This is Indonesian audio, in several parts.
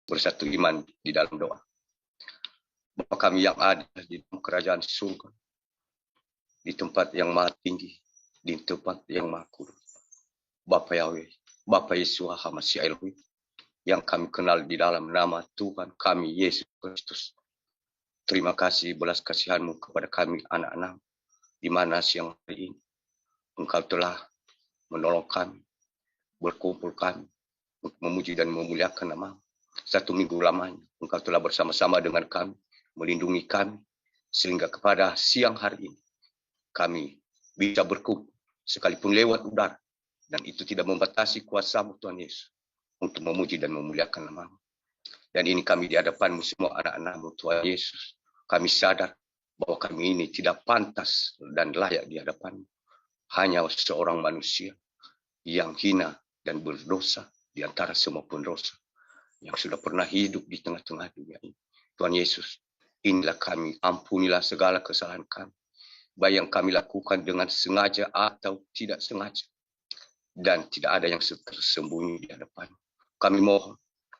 bersatu iman di dalam doa. Bapa kami yang ada di dalam kerajaan surga, di tempat yang maha tinggi, di tempat yang maha kudus. Bapa Yahweh, Bapa Yesua HaMashiach Elohim, yang kami kenal di dalam nama Tuhan kami Yesus Kristus. Terima kasih belas kasihan-Mu kepada kami anak-anak, di mana siang hari ini Engkau telah menolong kami, berkumpul kami, untuk memuji dan memuliakan nama. 1 minggu lamanya Engkau telah bersama-sama dengan kami, melindungi kami, sehingga kepada siang hari ini kami bisa berkumpul sekalipun lewat udara, dan itu tidak membatasi kuasa-Mu Tuhan Yesus untuk memuji dan memuliakan nama-Mu. Dan ini kami di hadapan-Mu semua anak-anak-Mu Tuhan Yesus. Kami sadar bahwa kami ini tidak pantas dan layak di hadapan-Mu. Hanya seorang manusia yang hina dan berdosa di antara semua pendosa yang sudah pernah hidup di tengah-tengah dunia ini. Tuhan Yesus, inilah kami, ampunilah segala kesalahan kami, baik yang kami lakukan dengan sengaja atau tidak sengaja, dan tidak ada yang tersembunyi di hadapan. Kami mohon,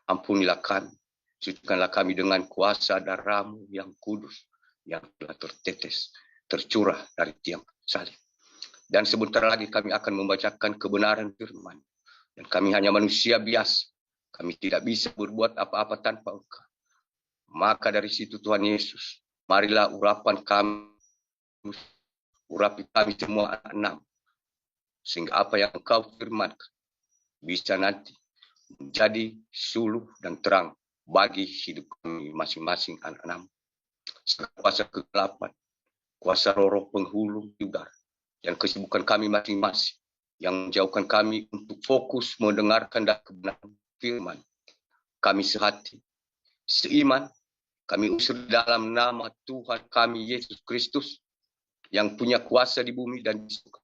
ampunilah kami, sucikanlah kami dengan kuasa darah-Mu yang kudus, yang telah tertetes, tercurah dari tiang salib. Dan sebentar lagi kami akan membacakan kebenaran firman. Dan kami hanya manusia biasa. Kami tidak bisa berbuat apa-apa tanpa Engkau. Maka dari situ Tuhan Yesus, marilah urapi kami semua anak-anak, sehingga apa yang Engkau firmankan bisa nanti menjadi suluh dan terang bagi hidup kami masing-masing anak-anak. Kuasa kegelapan, kuasa roh penghulu udara, dan kesibukan kami masing-masing yang menjauhkan kami untuk fokus mendengarkan dan kebenaran firman. Kami sehati, seiman, kami usir dalam nama Tuhan kami Yesus Kristus yang punya kuasa di bumi dan di surga.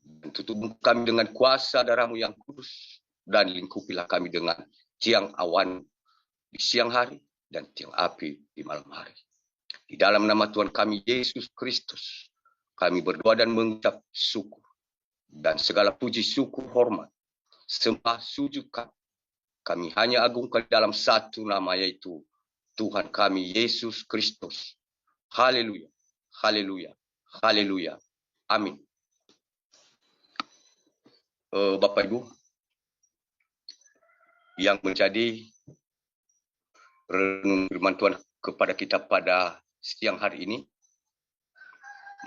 Dan tutup kami dengan kuasa darah-Mu yang kudus, dan lingkupilah kami dengan tiang awan di siang hari dan tiang api di malam hari. Di dalam nama Tuhan kami Yesus Kristus, kami berdoa dan mengucap syukur, dan segala puji syukur hormat sembah sujud kami hanya agungkan dalam satu nama, yaitu Tuhan kami Yesus Kristus. Haleluya, haleluya, haleluya, amin. Bapak Ibu yang menjadi renungan firman Tuhan kepada kita pada siang hari ini,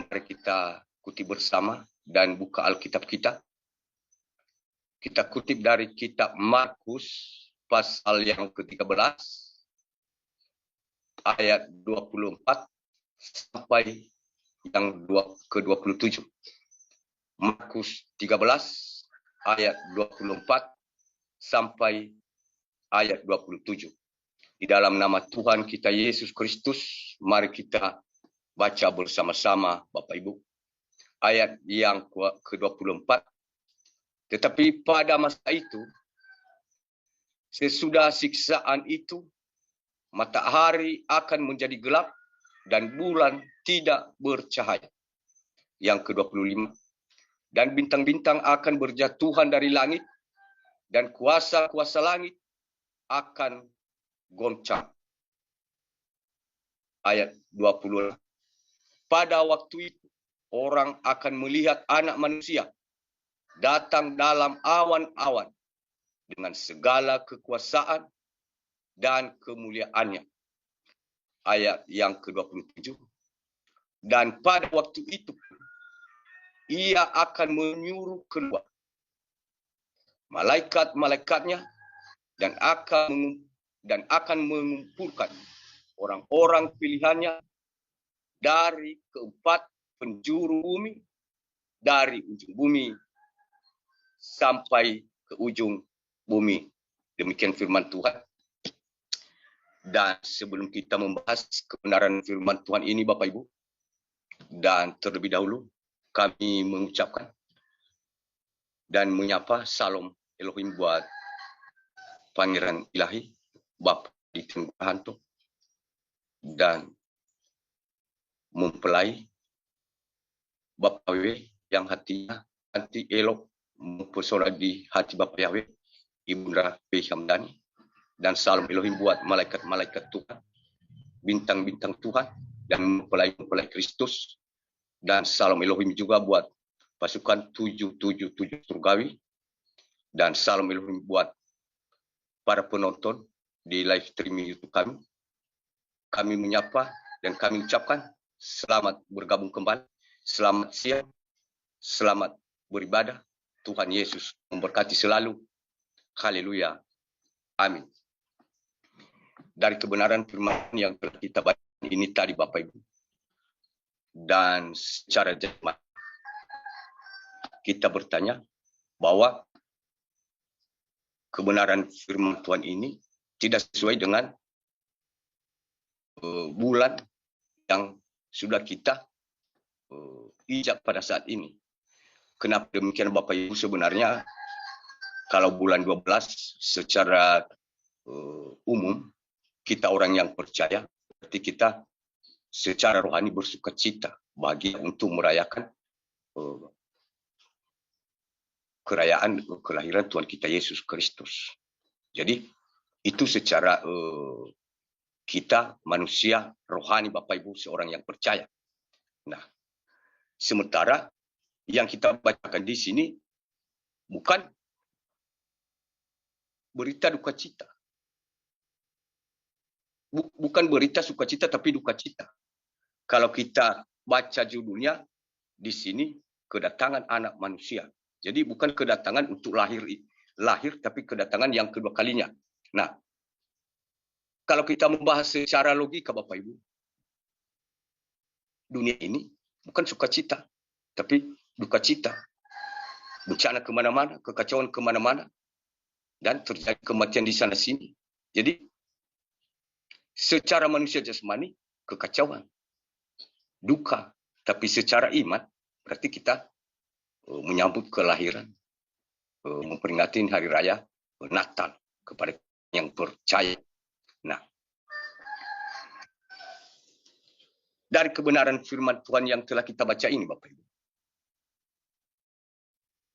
mari kita kutip bersama dan buka Alkitab kita. Kita kutip dari kitab Markus pasal yang ke-13 ayat 24 sampai yang ke-27. Markus 13 ayat 24 sampai ayat 27. Di dalam nama Tuhan kita Yesus Kristus, mari kita baca bersama-sama Bapak Ibu. Ayat yang ke-24. Tetapi pada masa itu, sesudah siksaan itu, matahari akan menjadi gelap dan bulan tidak bercahaya. Yang ke-25. Dan bintang-bintang akan berjatuhan dari langit, dan kuasa-kuasa langit akan goncang. Ayat 20. Pada waktu itu, orang akan melihat Anak Manusia datang dalam awan-awan dengan segala kekuasaan dan kemuliaannya. Ayat yang ke-27. Dan pada waktu itu, Ia akan menyuruh keluar malaikat-malaikatnya dan akan mengumpulkan orang-orang pilihannya dari keempat penjuru bumi, dari ujung bumi sampai ke ujung bumi. Demikian firman Tuhan. Dan sebelum kita membahas kebenaran firman Tuhan ini Bapak Ibu, dan terlebih dahulu kami mengucapkan dan menyapa Salam Elohim buat Pangeran Ilahi, Bapa di Tuhan, dan mempelai Bapak Yahweh yang hatinya hati elok mempesona di hati Bapak Yahweh, Ibunda P. Hamdani, Dan salam Elohim buat malaikat-malaikat Tuhan, bintang-bintang Tuhan, dan mempelai-mempelai Kristus. Dan salam Elohim juga buat pasukan 777 surgawi. Dan salam Elohim buat para penonton di live streaming YouTube kami. Kami menyapa dan kami ucapkan selamat bergabung kembali. Selamat siang, selamat beribadah. Tuhan Yesus memberkati selalu. Haleluya. Amin. Dari kebenaran firman yang telah kita baca ini tadi Bapak Ibu. Dan secara jasmani kita bertanya bahwa kebenaran firman Tuhan ini tidak sesuai dengan bulan yang sudah kita ijab pada saat ini. Kenapa demikian Bapak Ibu? Sebenarnya kalau bulan 12 secara umum kita orang yang percaya, berarti kita secara rohani bersukacita bagi untuk merayakan kerajaan kelahiran Tuhan kita Yesus Kristus. Jadi itu secara kita manusia rohani Bapak Ibu seorang yang percaya. Nah, sementara yang kita bacakan di sini bukan berita duka cita. Bukan berita sukacita tapi duka cita. Kalau kita baca judulnya di sini kedatangan anak manusia. Jadi bukan kedatangan untuk lahir tapi kedatangan yang kedua kalinya. Nah, kalau kita membahas secara logika Bapak Ibu, dunia ini bukan sukacita tapi duka cita. Bencana kemana-mana, kekacauan kemana-mana, dan terjadi kematian di sana sini. Jadi secara manusia jasmani kekacauan, duka, tapi secara iman berarti kita menyambut kelahiran, memperingati hari raya Natal kepada yang percaya. Nah, dari kebenaran firman Tuhan yang telah kita baca ini Bapak Ibu,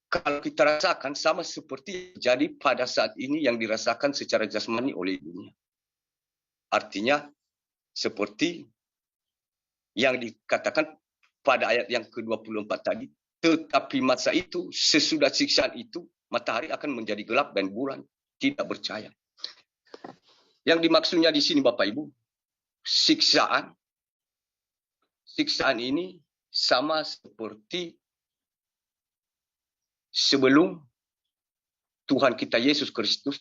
kalau kita rasakan sama seperti jadi pada saat ini yang dirasakan secara jasmani oleh dunia. Artinya seperti yang dikatakan pada ayat yang ke-24 tadi, tetapi masa itu, sesudah siksaan itu, matahari akan menjadi gelap dan bulan tidak bercahaya. Yang dimaksudnya di sini Bapak Ibu, siksaan ini sama seperti sebelum Tuhan kita Yesus Kristus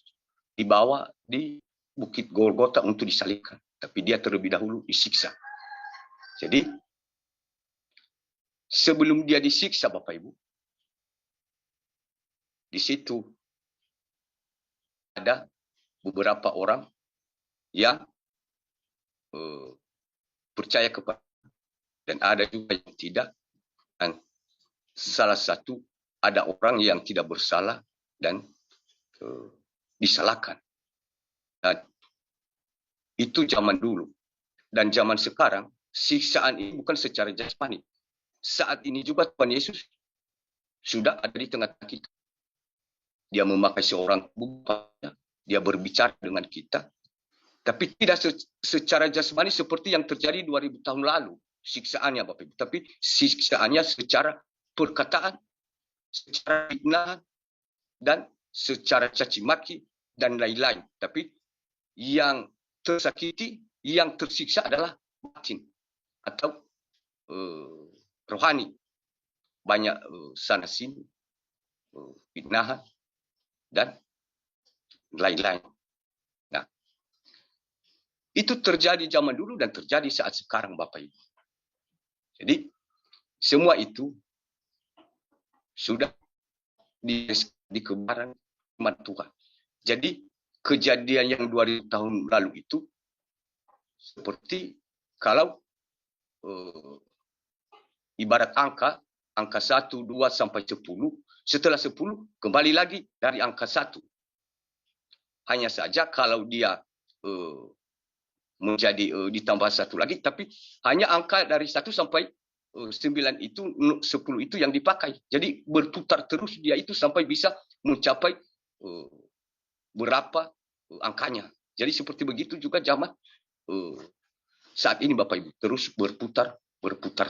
dibawa di Bukit Golgota untuk disalibkan. Tapi dia terlebih dahulu disiksa. Jadi, sebelum dia disiksa Bapak Ibu, di situ ada beberapa orang yang percaya kepada, dan ada juga yang tidak. Dan salah satu ada orang yang tidak bersalah dan disalahkan. Dan itu zaman dulu. Dan zaman sekarang, siksaan ini bukan secara jasmani. Saat ini juga Tuhan Yesus sudah ada di tengah-tengah kita. Dia memakai seorang bapa, dia berbicara dengan kita. Tapi tidak secara jasmani seperti yang terjadi 2000 tahun lalu. Siksaannya Bapak Ibu. Tapi siksaannya secara perkataan, secara fitnah, dan secara caci maki, dan lain-lain. Tapi yang tersakiti, yang tersiksa adalah batin atau rohani. Banyak sana sini, fitnah, dan lain-lain. Nah, itu terjadi zaman dulu dan terjadi saat sekarang Bapak Ibu. Jadi, semua itu sudah di kebenaran firman Tuhan. Jadi, kejadian yang 2000 tahun lalu itu seperti kalau ibarat angka 1, 2 sampai 10, setelah 10 kembali lagi dari angka 1. Hanya saja kalau dia menjadi ditambah 1 lagi, tapi hanya angka dari 1 sampai 9 itu, 10 itu yang dipakai. Jadi berputar terus dia itu sampai bisa mencapai berapa angkanya. Jadi seperti begitu juga zaman saat ini Bapak Ibu, terus berputar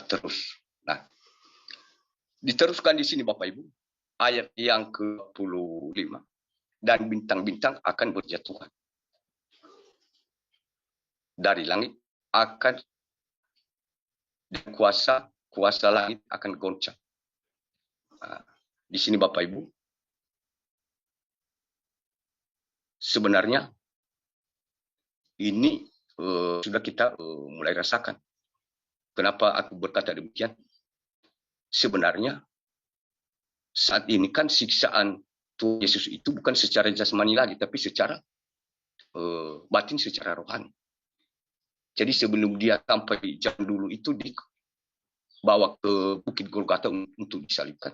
terus. Nah, diteruskan di sini Bapak Ibu, ayat yang ke-25, dan bintang-bintang akan berjatuhan dari langit, akan dan kuasa langit akan goncang. Nah, di sini Bapak Ibu, sebenarnya ini sudah kita mulai rasakan. Kenapa aku berkata demikian? Sebenarnya saat ini kan siksaan Tuhan Yesus itu bukan secara jasmani lagi, tapi secara batin, secara rohani. Jadi sebelum dia sampai jam dulu itu dibawa ke Bukit Golgota untuk disalibkan.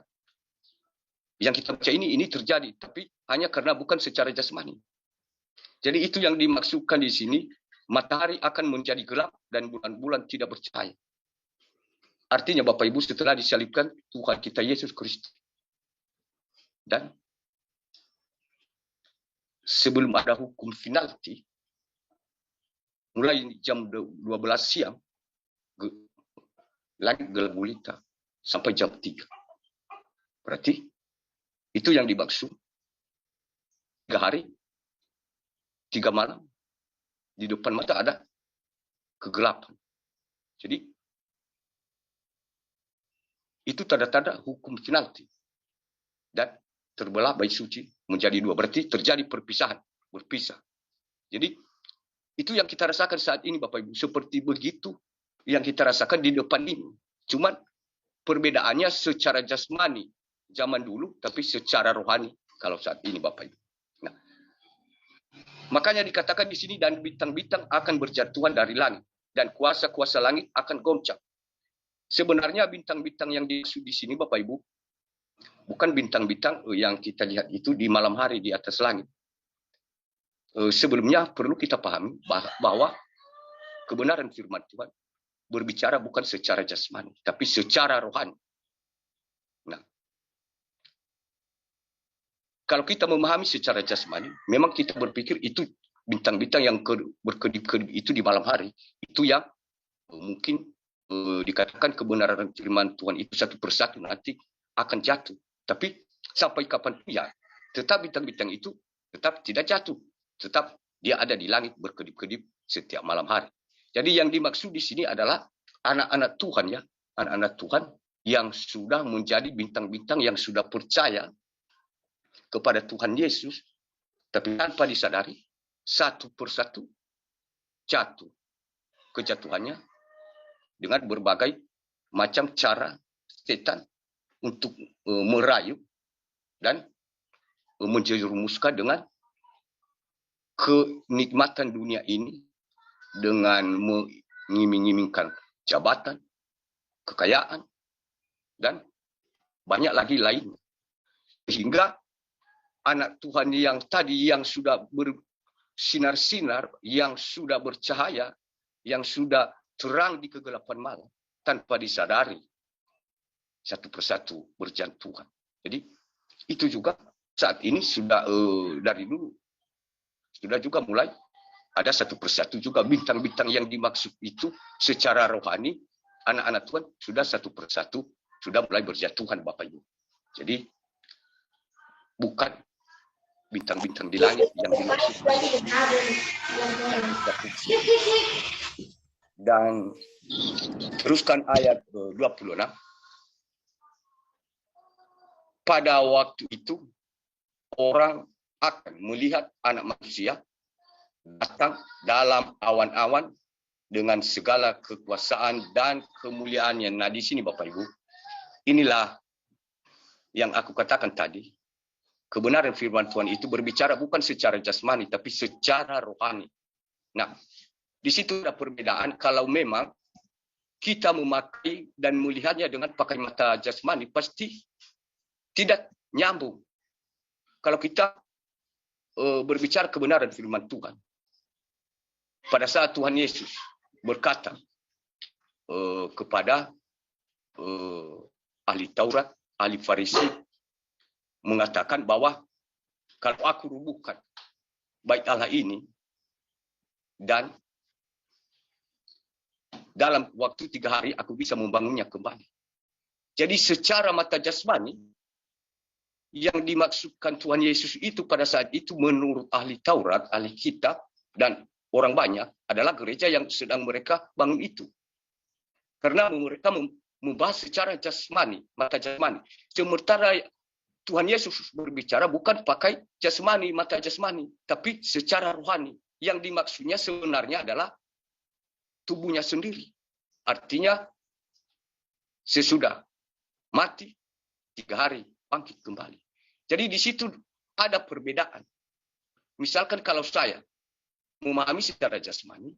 Yang kita baca ini terjadi, tapi hanya karena bukan secara jasmani. Jadi itu yang dimaksudkan di sini, matahari akan menjadi gelap dan bulan-bulan tidak bercahaya. Artinya Bapak Ibu, setelah disalibkan Tuhan kita Yesus Kristus, dan sebelum ada hukum finalti, mulai jam 12 siang, langit gelap gulita sampai jam 3. Berarti itu yang dimaksud. 3 hari, 3 malam, di depan mata ada kegelapan. Jadi itu tanda-tanda hukum finalti. Dan terbelah bait suci menjadi 2. Berarti terjadi perpisahan, berpisah. Jadi itu yang kita rasakan saat ini Bapak Ibu. Seperti begitu yang kita rasakan di depan ini. Cuman perbedaannya secara jasmani zaman dulu, tapi secara rohani kalau saat ini Bapak Ibu. Nah, makanya dikatakan di sini, dan bintang-bintang akan berjatuhan dari langit, dan kuasa-kuasa langit akan goncang. Sebenarnya bintang-bintang yang dimaksud di sini Bapak Ibu, bukan bintang-bintang yang kita lihat itu di malam hari di atas langit. Sebelumnya perlu kita pahami bahwa kebenaran firman Tuhan berbicara bukan secara jasmani, tapi secara rohani. Nah, kalau kita memahami secara jasmani, memang kita berpikir itu bintang-bintang yang berkedip-kedip itu di malam hari, itu yang mungkin dikatakan kebenaran firman Tuhan itu satu persatu nanti akan jatuh. Tapi sampai kapan ya, tetap bintang-bintang itu tetap tidak jatuh. Tetap dia ada di langit berkedip-kedip setiap malam hari. Jadi yang dimaksud di sini adalah anak-anak Tuhan ya, anak-anak Tuhan yang sudah menjadi bintang-bintang, yang sudah percaya kepada Tuhan Yesus, tapi tanpa disadari satu persatu jatuh kejatuhannya dengan berbagai macam cara setan untuk merayu dan menjerumuskan dengan kenikmatan dunia ini, dengan mengiming-imingkan jabatan, kekayaan, dan banyak lagi lain. Sehingga anak Tuhan yang tadi, yang sudah bersinar-sinar, yang sudah bercahaya, yang sudah terang di kegelapan malam, tanpa disadari satu persatu berjatuhan. Jadi itu juga saat ini sudah dari dulu sudah juga mulai ada satu persatu juga bintang-bintang yang dimaksud itu secara rohani, anak-anak Tuhan sudah satu persatu sudah mulai berjatuhan Bapak Ibu. Jadi bukan bintang-bintang di langit yang dimaksud. Dan teruskan ayat 26. Pada waktu itu orang akan melihat anak manusia datang dalam awan-awan dengan segala kekuasaan dan kemuliaannya. Nah, di sini Bapak Ibu, inilah yang aku katakan tadi. Kebenaran firman Tuhan itu berbicara bukan secara jasmani, tapi secara rohani. Nah, di situ ada perbedaan. Kalau memang kita memakai dan melihatnya dengan pakai mata jasmani, pasti tidak nyambung. Kalau kita berbicara kebenaran firman Tuhan, pada saat Tuhan Yesus berkata kepada ahli Taurat, ahli Farisi, mengatakan bahwa kalau aku rubuhkan bait Allah ini, dan dalam waktu 3 hari aku bisa membangunnya kembali. Jadi secara mata jasmani, yang dimaksudkan Tuhan Yesus itu pada saat itu menurut ahli Taurat, ahli kitab, dan orang banyak adalah gereja yang sedang mereka bangun itu. Karena mereka membahas secara jasmani, mata jasmani. Sementara Tuhan Yesus berbicara bukan pakai jasmani, mata jasmani, tapi secara rohani. Yang dimaksudnya sebenarnya adalah tubuhnya sendiri. Artinya sesudah mati 3 hari bangkit kembali. Jadi di situ ada perbedaan. Misalkan kalau saya memahami secara jasmani,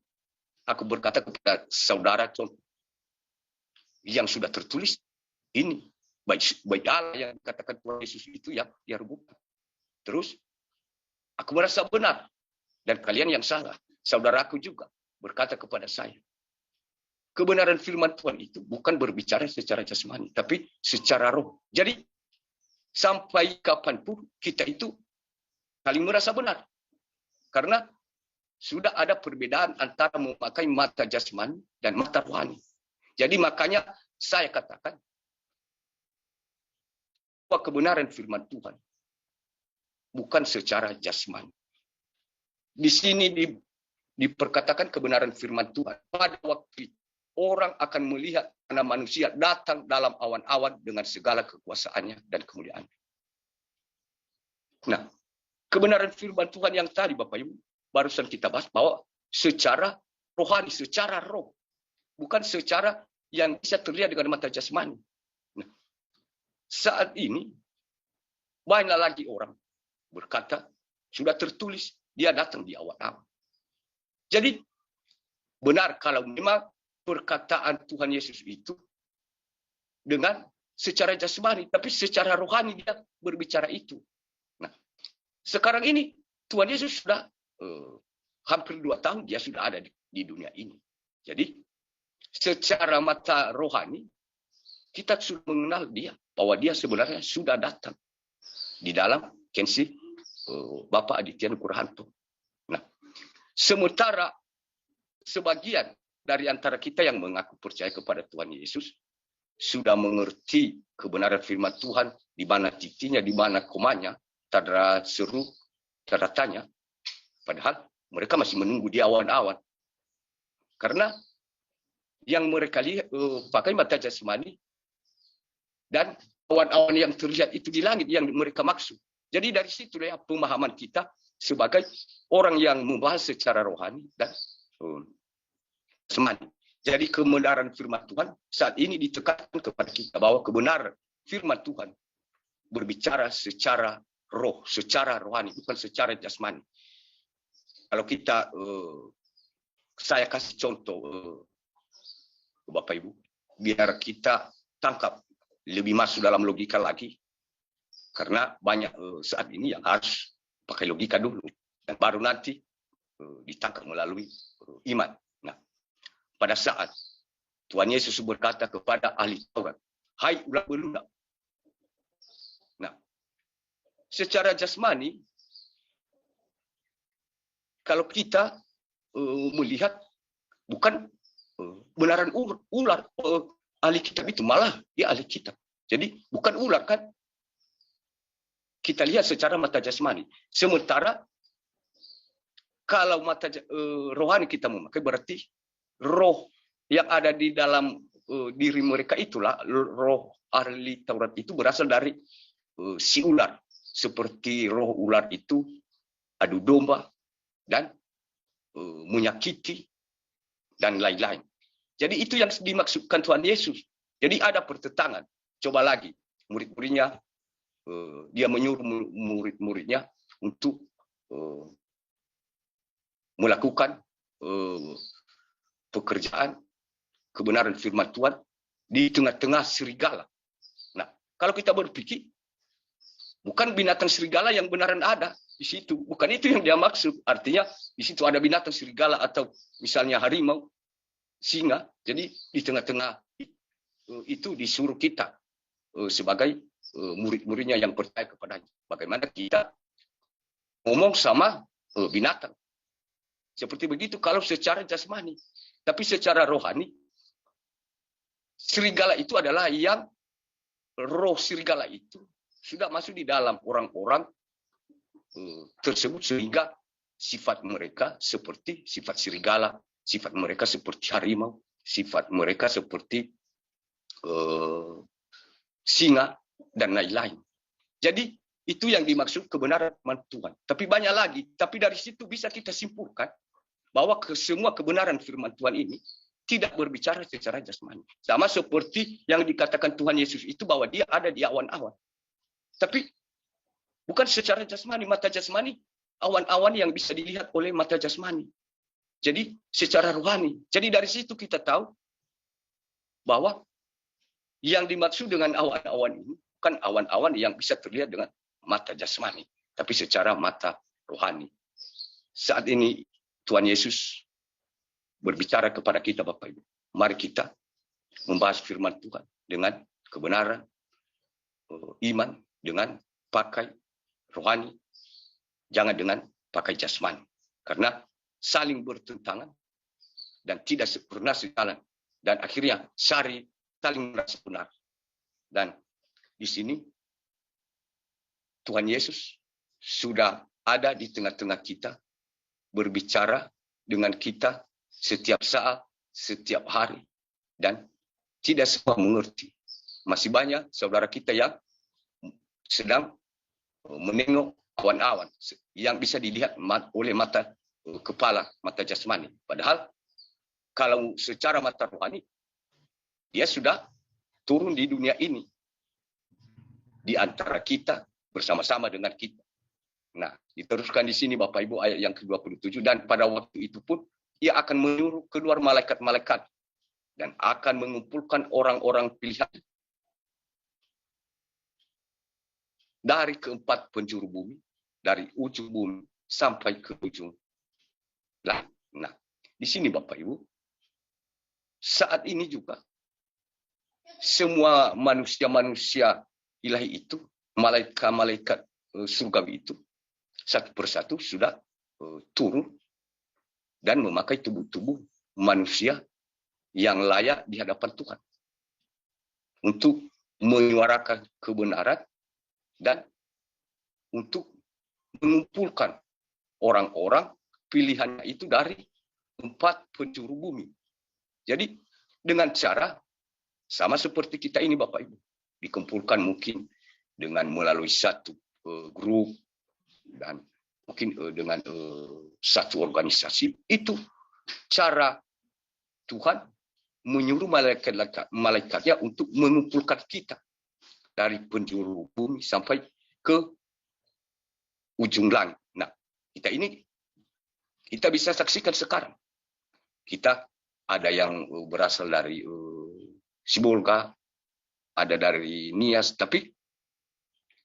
aku berkata kepada saudara yang sudah tertulis ini baik Allah yang dikatakan Tuhan Yesus itu yang dia bukan. Terus aku merasa benar dan kalian yang salah. Saudaraku juga berkata kepada saya, kebenaran firman Tuhan itu bukan berbicara secara jasmani, tapi secara roh. Jadi sampai kapanpun kita itu saling merasa benar. Karena sudah ada perbedaan antara memakai mata jasmani dan mata rohani. Jadi makanya saya katakan bahwa kebenaran firman Tuhan bukan secara jasmani. Di sini diperkatakan kebenaran firman Tuhan. Pada waktu itu, orang akan melihat anak manusia datang dalam awan-awan dengan segala kekuasaannya dan kemuliaannya. Nah, kebenaran firman Tuhan yang tadi Bapak Ibu barusan kita bahas bahwa secara rohani, secara roh, bukan secara yang bisa terlihat dengan mata jasmani. Nah, saat ini banyak lagi orang berkata sudah tertulis dia datang di awan-awan. Jadi benar kalau memang perkataan Tuhan Yesus itu dengan secara jasmani, tapi secara rohani dia berbicara itu. Nah, sekarang ini Tuhan Yesus sudah hampir 2 tahun dia sudah ada di dunia ini. Jadi secara mata rohani kita sudah mengenal dia bahwa dia sebenarnya sudah datang di dalam Kensi Bapak Aditya Nugrahanto. Nah, sementara sebagian dari antara kita yang mengaku percaya kepada Tuhan Yesus sudah mengerti kebenaran firman Tuhan, di mana titiknya, di mana komanya, tanda seru, tanda tanya. Padahal mereka masih menunggu di awan-awan. Karena yang mereka lihat pakai mata jasmani dan awan-awan yang terlihat itu di langit yang mereka maksud. Jadi dari situ ya pemahaman kita sebagai orang yang membahas secara rohani dan jasmani. Jadi kebenaran firman Tuhan saat ini ditekankan kepada kita bahwa kebenaran firman Tuhan berbicara secara roh, secara rohani, bukan secara jasmani. Kalau kita, saya kasih contoh Bapak Ibu, biar kita tangkap lebih masuk dalam logika lagi. Karena banyak saat ini yang harus pakai logika dulu. Dan baru nanti ditangkap melalui iman. Nah, pada saat Tuhan Yesus berkata kepada ahli Taurat, hai ulat beludak. Nah, secara jasmani, kalau kita melihat bukan benaran ular, ahli kitab itu malah dia ahli kitab. Jadi bukan ular kan? Kita lihat secara mata jasmani. Sementara kalau mata rohani kita memakai berarti roh yang ada di dalam diri mereka itulah roh ahli Taurat itu berasal dari si ular. Seperti roh ular itu adu domba dan menyakiti dan lain-lain. Jadi itu yang dimaksudkan Tuhan Yesus. Jadi ada pertentangan. Coba lagi murid-muridnya dia menyuruh murid-muridnya untuk melakukan pekerjaan kebenaran firman Tuhan di tengah-tengah serigala. Nah, kalau kita berpikir bukan binatang serigala yang benaran ada di situ, bukan itu yang dia maksud. Artinya di situ ada binatang serigala atau misalnya harimau, singa. Jadi di tengah-tengah itu disuruh kita sebagai murid-muridnya yang percaya kepadanya. Bagaimana kita ngomong sama binatang. Seperti begitu kalau secara jasmani. Tapi secara rohani, serigala itu adalah yang roh serigala itu sudah masuk di dalam orang-orang tersebut, sehingga sifat mereka seperti sifat serigala, sifat mereka seperti harimau, sifat mereka seperti singa, dan lain-lain. Jadi itu yang dimaksud kebenaran firman Tuhan. Tapi banyak lagi. Tapi dari situ bisa kita simpulkan bahwa semua kebenaran firman Tuhan ini tidak berbicara secara jasmani. Sama seperti yang dikatakan Tuhan Yesus itu, bahwa dia ada di awan-awan. Tapi bukan secara jasmani, mata jasmani, awan-awan yang bisa dilihat oleh mata jasmani. Jadi secara rohani. Jadi dari situ kita tahu bahwa yang dimaksud dengan awan-awan ini bukan awan-awan yang bisa terlihat dengan mata jasmani, tapi secara mata rohani. Saat ini Tuhan Yesus berbicara kepada kita, Bapak Ibu. Mari kita membahas firman Tuhan dengan kebenaran, iman, dengan pakai rohani, jangan dengan pakai jasmani. Karena saling bertentangan dan tidak pernah sejalan. Dan akhirnya saling merasa benar. Dan di sini Tuhan Yesus sudah ada di tengah-tengah kita, berbicara dengan kita setiap saat, setiap hari, dan tidak semua mengerti. Masih banyak saudara kita yang sedang menengok awan-awan yang bisa dilihat oleh mata kepala, mata jasmani. Padahal kalau secara mata rohani, dia sudah turun di dunia ini, di antara kita, bersama-sama dengan kita. Nah, diteruskan di sini Bapak Ibu ayat yang ke-27, dan pada waktu itu pun ia akan menyuruh keluar malaikat-malaikat dan akan mengumpulkan orang-orang pilihan dari keempat penjuru bumi, dari ujung bumi sampai ke ujung langit. Nah, di sini Bapak Ibu, saat ini juga semua manusia-manusia ilahi itu, malaikat-malaikat surgawi itu, satu persatu sudah turun dan memakai tubuh-tubuh manusia yang layak di hadapan Tuhan untuk menyuarakan kebenaran dan untuk mengumpulkan orang-orang pilihannya itu dari empat penjuru bumi. Jadi dengan cara sama seperti kita ini Bapak Ibu, dikumpulkan mungkin dengan melalui satu grup dan mungkin dengan satu organisasi. Itu cara Tuhan menyuruh malaikatnya untuk mengumpulkan kita dari penjuru bumi sampai ke ujung langit. Nah, kita bisa saksikan sekarang. Kita ada yang berasal dari Sibolga, ada dari Nias, tapi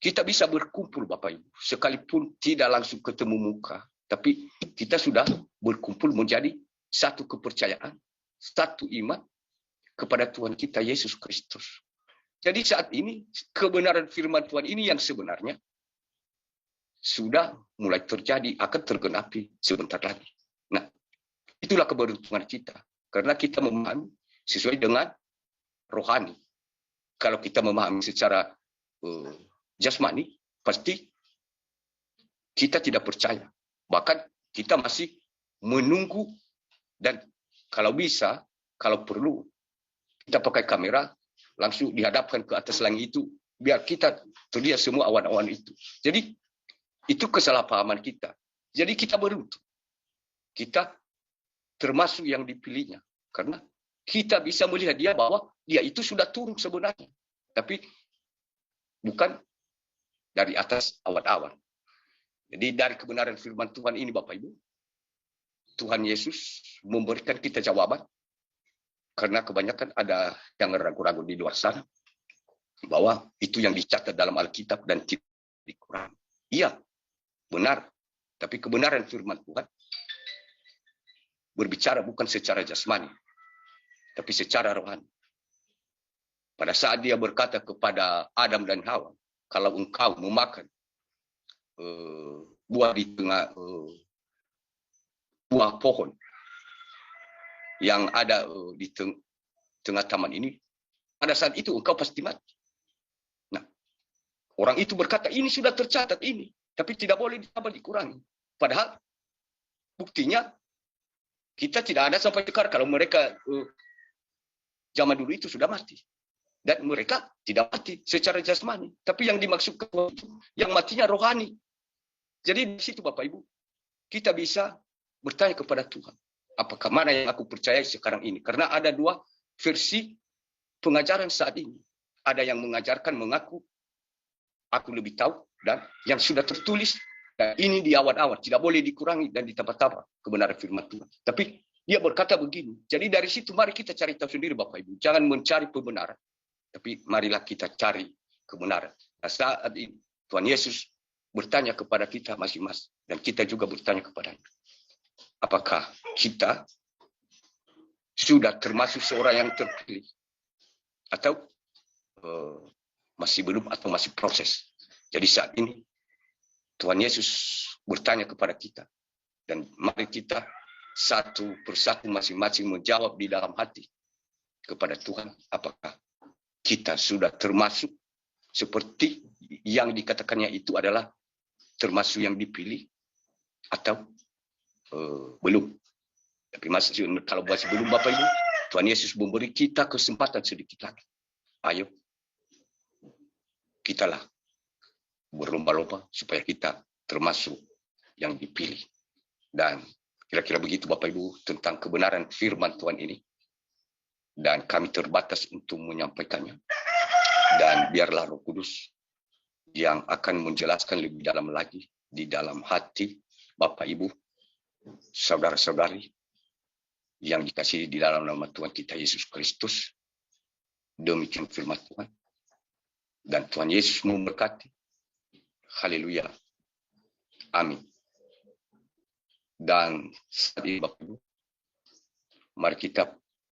kita bisa berkumpul Bapak Ibu, sekalipun tidak langsung ketemu muka, tapi kita sudah berkumpul menjadi satu kepercayaan, satu iman kepada Tuhan kita Yesus Kristus. Jadi saat ini kebenaran firman Tuhan ini yang sebenarnya sudah mulai terjadi, akan tergenapi sebentar lagi. Nah, itulah keberuntungan kita, karena kita memahami sesuai dengan rohani. Kalau kita memahami secara jasmani, pasti kita tidak percaya. Bahkan kita masih menunggu, dan kalau bisa, kalau perlu, kita pakai kamera, langsung dihadapkan ke atas langit itu, biar kita terlihat semua awan-awan itu. Jadi, itu kesalahpahaman kita. Jadi kita beruntung. Kita termasuk yang dipilihnya. Karena kita bisa melihat dia bahwa dia itu sudah turun sebenarnya. Tapi bukan dari atas awan-awan. Jadi dari kebenaran firman Tuhan ini Bapak Ibu, Tuhan Yesus memberikan kita jawaban. Karena kebanyakan ada yang ragu-ragu di luar sana, bahwa itu yang dicatat dalam Alkitab dan tidak dikurangi. Iya, benar. Tapi kebenaran firman Tuhan berbicara bukan secara jasmani, tapi secara rohani. Pada saat dia berkata kepada Adam dan Hawa, kalau engkau memakan buah di tengah buah pohon yang ada di tengah taman ini, pada saat itu engkau pasti mati. Nah, orang itu berkata, ini sudah tercatat ini, tapi tidak boleh ditambah dikurangi. Padahal buktinya kita tidak ada sampai sekarang. Kalau mereka zaman dulu itu sudah mati. Dan mereka tidak mati secara jasmani. Tapi yang dimaksudkan itu, yang matinya rohani. Jadi di situ Bapak Ibu, kita bisa bertanya kepada Tuhan. Apakah mana yang aku percaya sekarang ini? Karena ada dua versi pengajaran saat ini. Ada yang mengajarkan mengaku, aku lebih tahu. Dan yang sudah tertulis, dan ini di awal-awal, tidak boleh dikurangi dan ditambah-tambah kebenaran firman Tuhan. Tapi dia berkata begini. Jadi dari situ mari kita cari tahu sendiri Bapak Ibu. Jangan mencari pembenaran. Tapi marilah kita cari kebenaran. Nah, saat ini Tuhan Yesus bertanya kepada kita masing-masing. Dan kita juga bertanya kepadanya. Apakah kita sudah termasuk seorang yang terpilih? Atau masih belum atau masih proses? Jadi saat ini Tuhan Yesus bertanya kepada kita. Dan mari kita satu persatu masing-masing menjawab di dalam hati kepada Tuhan. Apakah kita sudah termasuk seperti yang dikatakannya itu adalah termasuk yang dipilih atau belum. Tapi kalau masih belum Bapak Ibu, Tuhan Yesus memberi kita kesempatan sedikit lagi. Ayo, kitalah berlomba-lomba supaya kita termasuk yang dipilih. Dan kira-kira begitu Bapak Ibu tentang kebenaran firman Tuhan ini. Dan kami terbatas untuk menyampaikannya. Dan biarlah Roh Kudus yang akan menjelaskan lebih dalam lagi di dalam hati Bapak Ibu, saudara-saudari yang dikasihi di dalam nama Tuhan kita Yesus Kristus. Demikian firman Tuhan. Dan Tuhan Yesus memberkati. Haleluya. Amin. Dan saat ini Bapak Ibu, mari kita